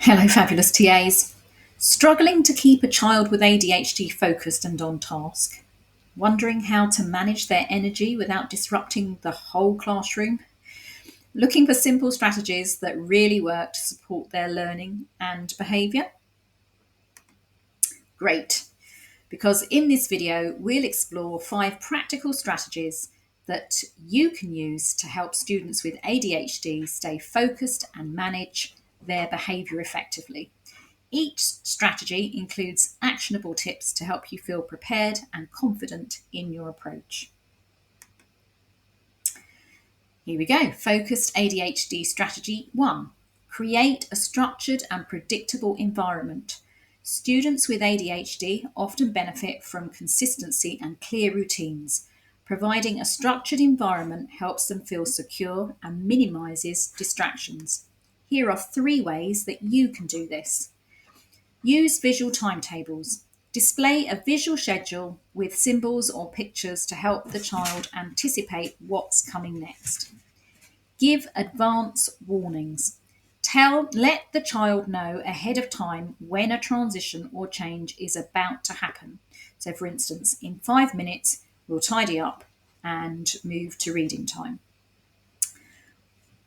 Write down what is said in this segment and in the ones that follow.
Hello, fabulous TAs. Struggling to keep a child with ADHD focused and on task? Wondering how to manage their energy without disrupting the whole classroom? Looking for simple strategies that really work to support their learning and behaviour? Great, because in this video, we'll explore 5 practical strategies that you can use to help students with ADHD stay focused and manage their behaviour effectively. Each strategy includes actionable tips to help you feel prepared and confident in your approach. Here we go. Focused ADHD strategy 1. Create a structured and predictable environment. Students with ADHD often benefit from consistency and clear routines. Providing a structured environment helps them feel secure and minimises distractions. Here are 3 ways that you can do this. Use visual timetables. Display a visual schedule with symbols or pictures to help the child anticipate what's coming next. Give advance warnings. Let the child know ahead of time when a transition or change is about to happen. So, for instance, in 5 minutes, we'll tidy up and move to reading time.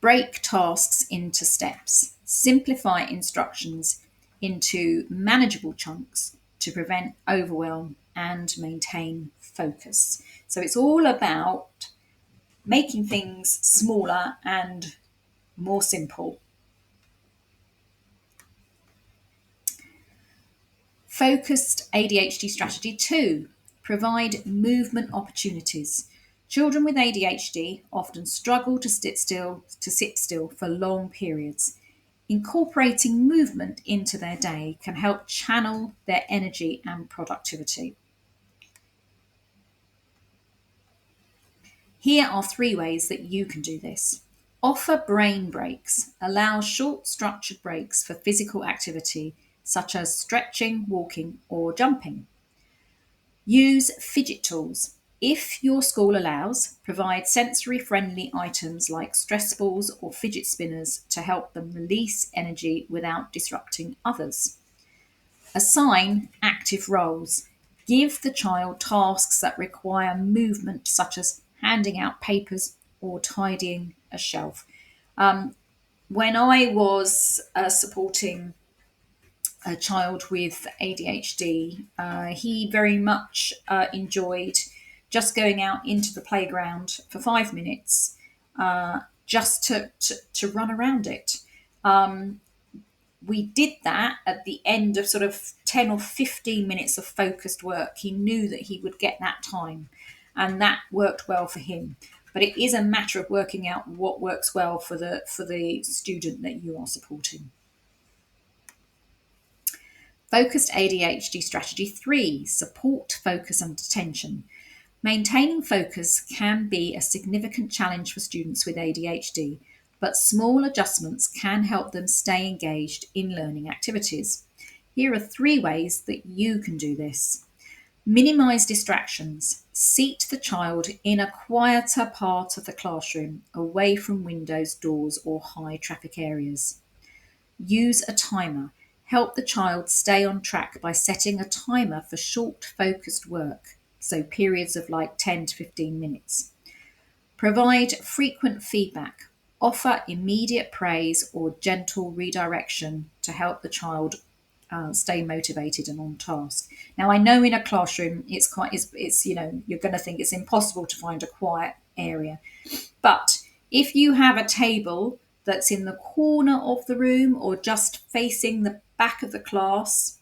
Break tasks into steps. Simplify instructions into manageable chunks to prevent overwhelm and maintain focus. So it's all about making things smaller and more simple. Focused ADHD strategy 2. Provide movement opportunities. Children with ADHD often struggle to sit still for long periods. Incorporating movement into their day can help channel their energy and productivity. Here are 3 ways that you can do this. Offer brain breaks. Allow short, structured breaks for physical activity, such as stretching, walking, or jumping. Use fidget tools. If your school allows, provide sensory friendly items like stress balls or fidget spinners to help them release energy without disrupting others. Assign active roles. Give the child tasks that require movement, such as handing out papers or tidying a shelf. When I was supporting a child with ADHD, he very much enjoyed just going out into the playground for 5 minutes just to run around it. We did that at the end of sort of 10 or 15 minutes of focused work. He knew that he would get that time, and that worked well for him. But it is a matter of working out what works well for the student that you are supporting. Focused ADHD strategy 3. Support focus and attention. Maintaining focus can be a significant challenge for students with ADHD, but small adjustments can help them stay engaged in learning activities. Here are 3 ways that you can do this. Minimize distractions. Seat the child in a quieter part of the classroom, away from windows, doors, or high traffic areas. Use a timer. Help the child stay on track by setting a timer for short, focused work, so periods of like 10 to 15 minutes. Provide frequent feedback. Offer immediate praise or gentle redirection to help the child stay motivated and on task. Now, I know in a classroom it's you're going to think it's impossible to find a quiet area, but if you have a table that's in the corner of the room or just facing the back of the class,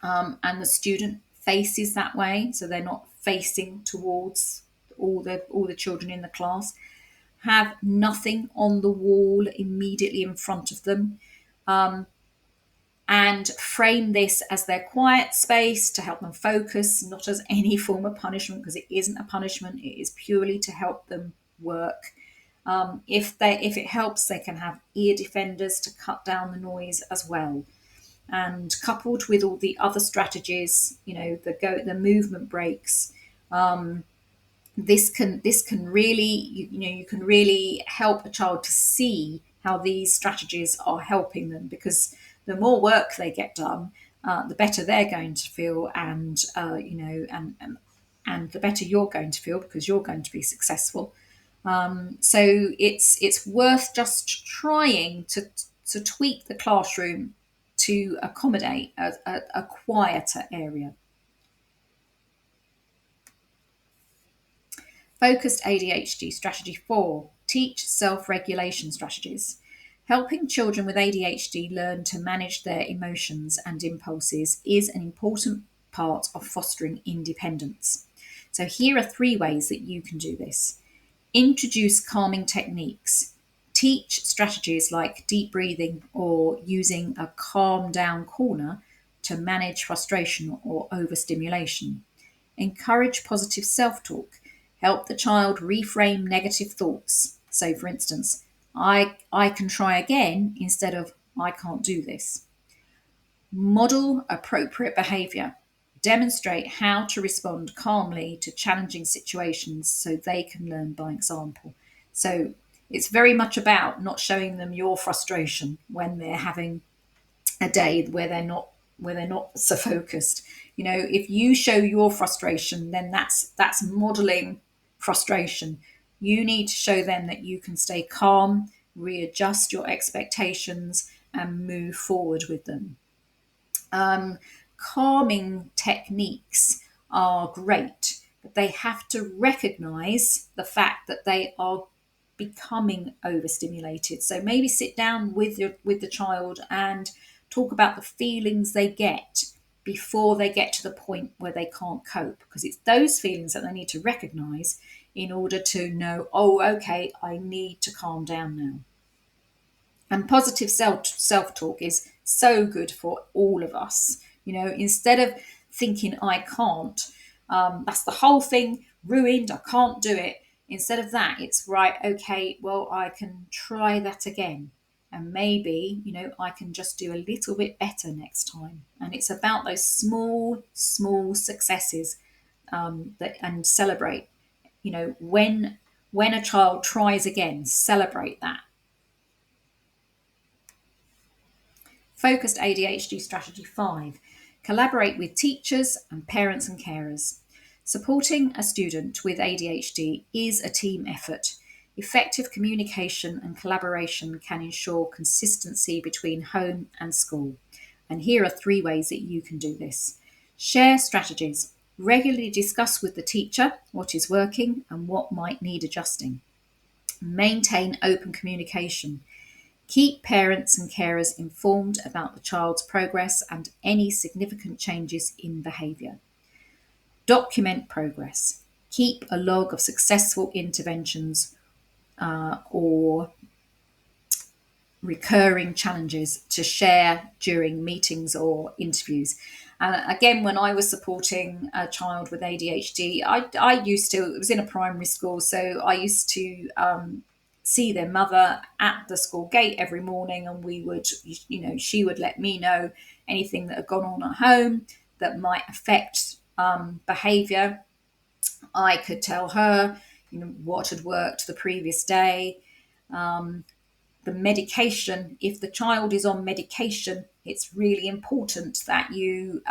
and the student faces that way, so they're not facing towards all the children in the class, have nothing on the wall immediately in front of them, and frame this as their quiet space to help them focus, not as any form of punishment, because it isn't a punishment, it is purely to help them work. If it helps, they can have ear defenders to cut down the noise as well. And coupled with all the other strategies, the movement breaks, this can really you can really help a child to see how these strategies are helping them, because the more work they get done, the better they're going to feel, and and the better you're going to feel because you're going to be successful. So it's worth just trying to tweak the classroom to accommodate a quieter area. Focused ADHD strategy 4: teach self-regulation strategies. Helping children with ADHD learn to manage their emotions and impulses is an important part of fostering independence. So here are 3 ways that you can do this. Introduce calming techniques. Teach strategies like deep breathing or using a calm down corner to manage frustration or overstimulation. Encourage positive self talk. Help the child reframe negative thoughts. So, for instance, I can try again instead of I can't do this. Model appropriate behaviour. Demonstrate how to respond calmly to challenging situations so they can learn by example. So it's very much about not showing them your frustration when they're having a day where they're not so focused. If you show your frustration, then that's modeling frustration. You need to show them that you can stay calm, readjust your expectations, and move forward with them. um, Calming techniques are great, but they have to recognize the fact that they are becoming overstimulated. So maybe sit down with the child and talk about the feelings they get before they get to the point where they can't cope, because it's those feelings that they need to recognize in order to know, oh, okay, I need to calm down now. And positive self talk is so good for all of us. Instead of thinking I can't, that's the whole thing ruined, I can't do it. Instead of that, it's right, okay, well, I can try that again. And maybe, I can just do a little bit better next time. And it's about those small successes, and celebrate. When a child tries again, celebrate that. Focused ADHD Strategy 5: collaborate with teachers and parents and carers. Supporting a student with ADHD is a team effort. Effective communication and collaboration can ensure consistency between home and school. And here are 3 ways that you can do this. Share strategies. Regularly discuss with the teacher what is working and what might need adjusting. Maintain open communication. Keep parents and carers informed about the child's progress and any significant changes in behaviour. Document progress. Keep a log of successful interventions or recurring challenges to share during meetings or interviews. And again, when I was supporting a child with ADHD, I used to, it was in a primary school, so I used to see their mother at the school gate every morning, and she would let me know anything that had gone on at home that might affect behaviour. I could tell her, what had worked the previous day. The medication, if the child is on medication, it's really important that you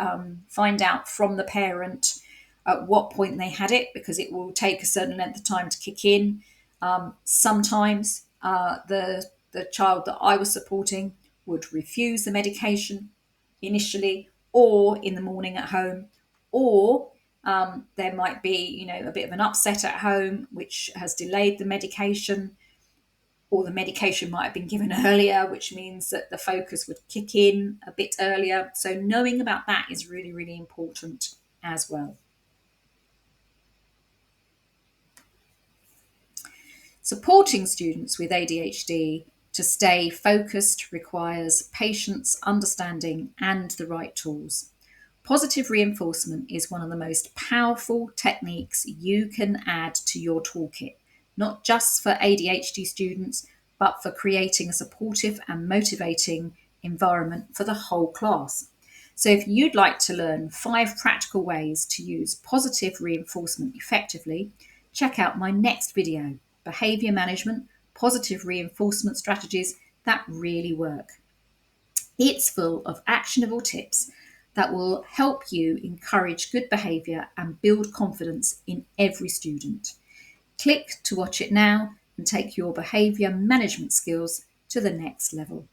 find out from the parent at what point they had it, because it will take a certain length of time to kick in. Sometimes the child that I was supporting would refuse the medication initially, or in the morning at home, or there might be a bit of an upset at home which has delayed the medication, or the medication might have been given earlier, which means that the focus would kick in a bit earlier. So knowing about that is really, really important as well. Supporting students with ADHD to stay focused requires patience, understanding, and the right tools. Positive reinforcement is one of the most powerful techniques you can add to your toolkit, not just for ADHD students, but for creating a supportive and motivating environment for the whole class. So, if you'd like to learn 5 practical ways to use positive reinforcement effectively, check out my next video: Behaviour Management, Positive Reinforcement Strategies that really work. It's full of actionable tips that will help you encourage good behaviour and build confidence in every student. Click to watch it now and take your behaviour management skills to the next level.